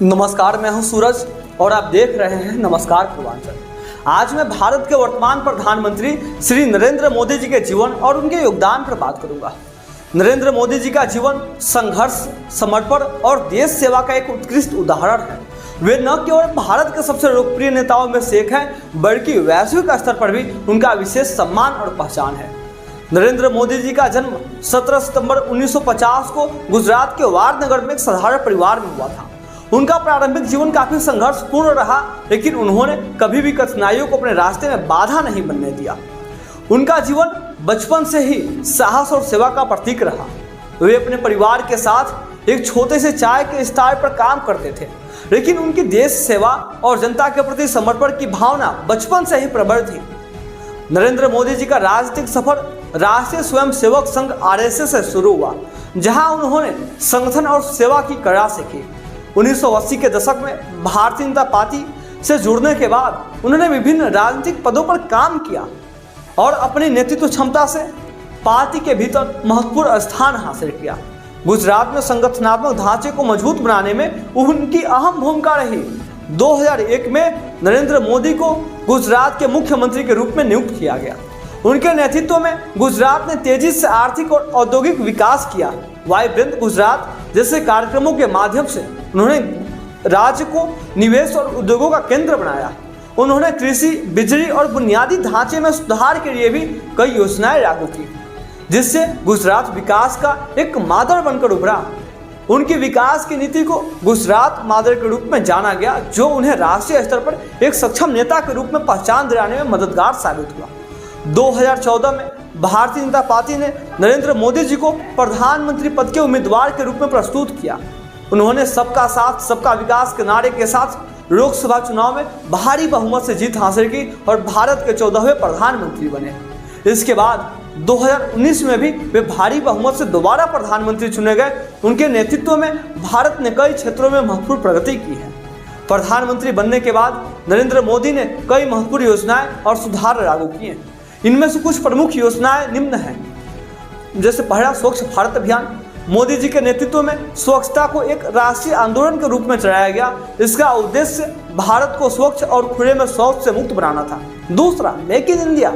नमस्कार, मैं हूं सूरज और आप देख रहे हैं नमस्कार पूर्वांचल। आज मैं भारत के वर्तमान प्रधानमंत्री श्री नरेंद्र मोदी जी के जीवन और उनके योगदान पर बात करूंगा। नरेंद्र मोदी जी का जीवन संघर्ष, समर्पण और देश सेवा का एक उत्कृष्ट उदाहरण है। वे न केवल भारत के सबसे लोकप्रिय नेताओं में से एक हैं, बल्कि वैश्विक स्तर पर भी उनका विशेष सम्मान और पहचान है। नरेंद्र मोदी जी का जन्म 17 सितंबर 1950 को गुजरात के वारनगर में एक साधारण परिवार में हुआ था। उनका प्रारंभिक जीवन काफी संघर्षपूर्ण रहा, लेकिन उन्होंने कभी भी कठिनाइयों को अपने रास्ते में बाधा नहीं बनने दिया। उनका जीवन बचपन से ही साहस और सेवा का प्रतीक रहा। वे अपने परिवार के साथ एक छोटे से चाय के स्टॉल पर काम करते थे, लेकिन उनकी देश सेवा और जनता के प्रति समर्पण की भावना बचपन से ही प्रबल थी। नरेंद्र मोदी जी का राजनीतिक सफर राष्ट्रीय स्वयंसेवक संघ RSS से शुरू हुआ, जहां उन्होंने संगठन और सेवा की कला सीखी। 1980 के दशक में भारतीय जनता पार्टी से जुड़ने के बाद उन्होंने विभिन्न राजनीतिक पदों पर काम किया और अपनी नेतृत्व क्षमता से पार्टी के भीतर महत्वपूर्ण स्थान हासिल किया। गुजरात में संगठनात्मक ढांचे को मजबूत बनाने में उनकी अहम भूमिका रही। 2001 में नरेंद्र मोदी को गुजरात के मुख्यमंत्री के रूप में नियुक्त किया गया। उनके नेतृत्व में गुजरात ने तेजी से आर्थिक और औद्योगिक विकास किया। वाइब्रेंट गुजरात जैसे कार्यक्रमों के माध्यम से उन्होंने राज्य को निवेश और उद्योगों का केंद्र बनाया। उन्होंने कृषि, बिजली और बुनियादी ढांचे में सुधार के लिए भी कई योजनाएं लागू की, जिससे गुजरात विकास का एक मॉडल बनकर उभरा। उनकी विकास की नीति को गुजरात मॉडल के रूप में जाना गया, जो उन्हें राष्ट्रीय स्तर पर एक सक्षम नेता के रूप में पहचान दिलाने में मददगार साबित हुआ। 2014 में भारतीय जनता पार्टी ने नरेंद्र मोदी जी को प्रधानमंत्री पद के उम्मीदवार के रूप में प्रस्तुत किया। उन्होंने सबका साथ सबका विकास के नारे के साथ लोकसभा चुनाव में भारी बहुमत से जीत हासिल की और भारत के 14वें प्रधानमंत्री बने। इसके बाद 2019 में भी वे भारी बहुमत से दोबारा प्रधानमंत्री चुने गए। उनके नेतृत्व में भारत ने कई क्षेत्रों में महत्वपूर्ण प्रगति की है। प्रधानमंत्री बनने के बाद नरेंद्र मोदी ने कई महत्वपूर्ण योजनाएं और सुधार लागू किए। इनमें से कुछ प्रमुख योजनाएं निम्न हैं, जैसे पहला, स्वच्छ भारत अभियान। मोदी जी के नेतृत्व में स्वच्छता को एक राष्ट्रीय आंदोलन के रूप में चलाया गया। इसका उद्देश्य भारत को स्वच्छ और खुले में शौच से मुक्त बनाना था। दूसरा, मेक इन इंडिया।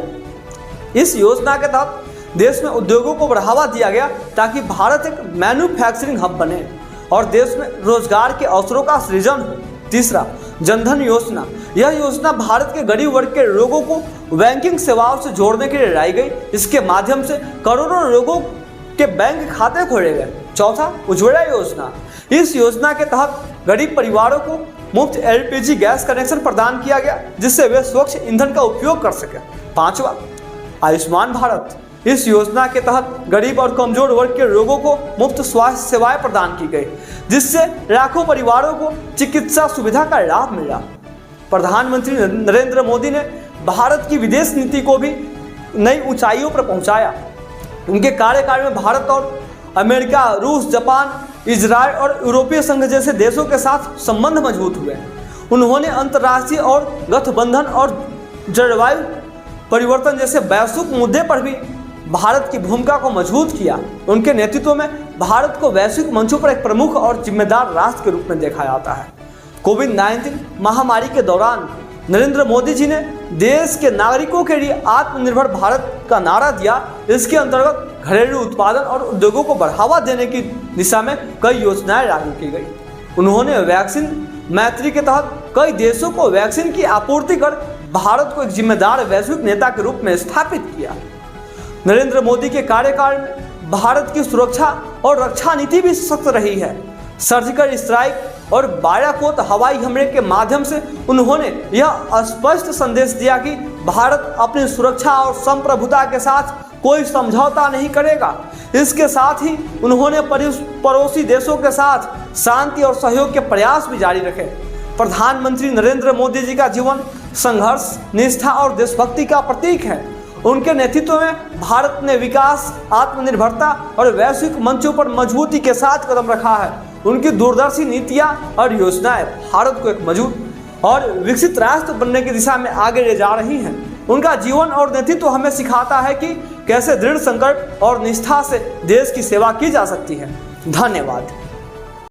इस योजना के तहत देश में उद्योगों को बढ़ावा दिया गया ताकि भारत एक मैन्युफैक्चरिंग हब बने और देश में रोजगार के अवसरों का सृजन हो। तीसरा, जनधन योजना। यह योजना भारत के गरीब वर्ग के लोगों को बैंकिंग सेवाओं से जोड़ने के लिए लाई गई। इसके माध्यम से करोड़ों लोगों के बैंक खाते खोले गए। चौथा, उज्ज्वला योजना। इस योजना के तहत गरीब परिवारों को मुफ्त LPG गैस कनेक्शन प्रदान किया गया, जिससे वे स्वच्छ ईंधन का उपयोग कर सके। पांचवा, आयुष्मान भारत। इस योजना के तहत गरीब और कमजोर वर्ग के लोगों को मुफ्त स्वास्थ्य सेवाएं प्रदान की गई, जिससे लाखों परिवारों को चिकित्सा सुविधा का लाभ मिला। प्रधानमंत्री नरेंद्र मोदी ने भारत की विदेश नीति को भी नई ऊंचाइयों पर पहुंचाया। उनके कार्यकाल में भारत और अमेरिका, रूस, जापान, इजराइल और यूरोपीय संघ जैसे देशों के साथ संबंध मजबूत हुए। उन्होंने अंतर्राष्ट्रीय और गठबंधन और जलवायु परिवर्तन जैसे वैश्विक मुद्दे पर भी भारत की भूमिका को मजबूत किया। उनके नेतृत्व में भारत को वैश्विक मंचों पर एक प्रमुख और जिम्मेदार राष्ट्र के रूप में देखा जाता है। कोविड-19 महामारी के दौरान नरेंद्र मोदी जी ने देश के नागरिकों के लिए आत्मनिर्भर भारत का नारा दिया। इसके अंतर्गत घरेलू उत्पादन और उद्योगों को बढ़ावा देने की दिशा में कई योजनाएं लागू की गई। उन्होंने वैक्सीन मैत्री के तहत कई देशों को वैक्सीन की आपूर्ति कर भारत को एक जिम्मेदार वैश्विक नेता के रूप में स्थापित किया। नरेंद्र मोदी के कार्यकाल में भारत की सुरक्षा और रक्षा नीति भी सख्त रही है। सर्जिकल स्ट्राइक और बालाकोट हवाई हमले के माध्यम से उन्होंने यह स्पष्ट संदेश दिया कि भारत अपनी सुरक्षा और संप्रभुता के साथ कोई समझौता नहीं करेगा। इसके साथ ही उन्होंने पड़ोसी देशों के साथ शांति और सहयोग के प्रयास भी जारी रखे। प्रधानमंत्री नरेंद्र मोदी जी का जीवन संघर्ष, निष्ठा और देशभक्ति का प्रतीक है। उनके नेतृत्व में भारत ने विकास, आत्मनिर्भरता और वैश्विक मंचों पर मजबूती के साथ कदम रखा है। उनकी दूरदर्शी नीतियां और योजनाएं भारत को एक मजबूत और विकसित राष्ट्र बनने की दिशा में आगे ले जा रही हैं। उनका जीवन और नेतृत्व हमें सिखाता है कि कैसे दृढ़ संकल्प और निष्ठा से देश की सेवा की जा सकती है। धन्यवाद।